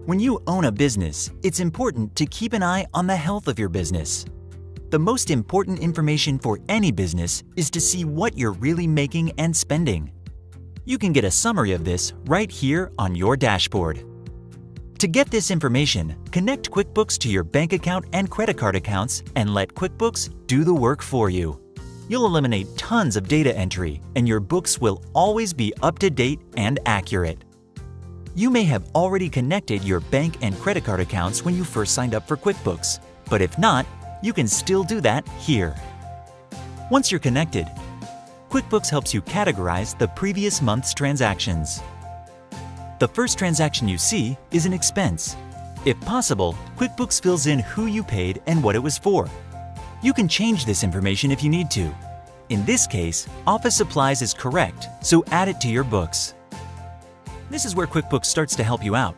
When you own a business, it's important to keep an eye on the health of your business. The most important information for any business is to see what you're really making and spending. You can get a summary of this right here on your dashboard. To get this information, connect QuickBooks to your bank account and credit card accounts and let QuickBooks do the work for you. You'll eliminate tons of data entry, and your books will always be up to date and accurate. You may have already connected your bank and credit card accounts when you first signed up for QuickBooks, but if not, you can still do that here. Once you're connected, QuickBooks helps you categorize the previous month's transactions. The first transaction you see is an expense. If possible, QuickBooks fills in who you paid and what it was for. You can change this information if you need to. In this case, office supplies is correct, so add it to your books. This is where QuickBooks starts to help you out.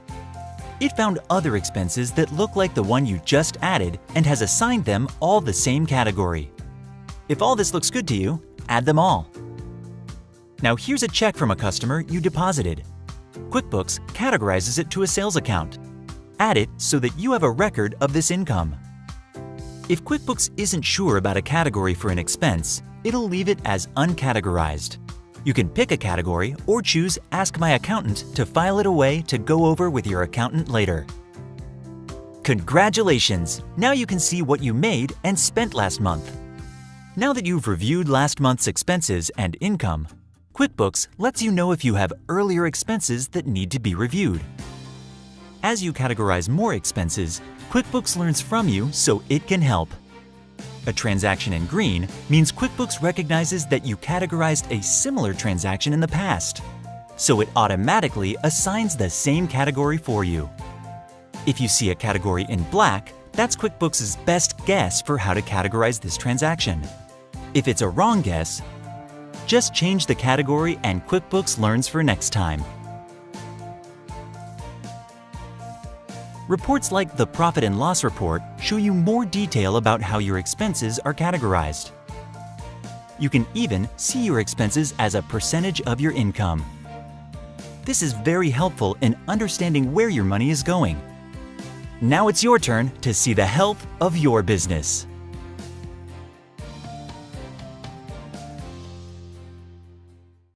It found other expenses that look like the one you just added and has assigned them all the same category. If all this looks good to you, add them all. Now here's a check from a customer you deposited. QuickBooks categorizes it to a sales account. Add it so that you have a record of this income. If QuickBooks isn't sure about a category for an expense, it'll leave it as uncategorized. You can pick a category or choose Ask My Accountant to file it away to go over with your accountant later. Congratulations! Now you can see what you made and spent last month. Now that you've reviewed last month's expenses and income, QuickBooks lets you know if you have earlier expenses that need to be reviewed. As you categorize more expenses, QuickBooks learns from you so it can help. A transaction in green means QuickBooks recognizes that you categorized a similar transaction in the past, so it automatically assigns the same category for you. If you see a category in black, that's QuickBooks' best guess for how to categorize this transaction. If it's a wrong guess, just change the category and QuickBooks learns for next time. Reports like the Profit and Loss Report show you more detail about how your expenses are categorized. You can even see your expenses as a percentage of your income. This is very helpful in understanding where your money is going. Now it's your turn to see the health of your business.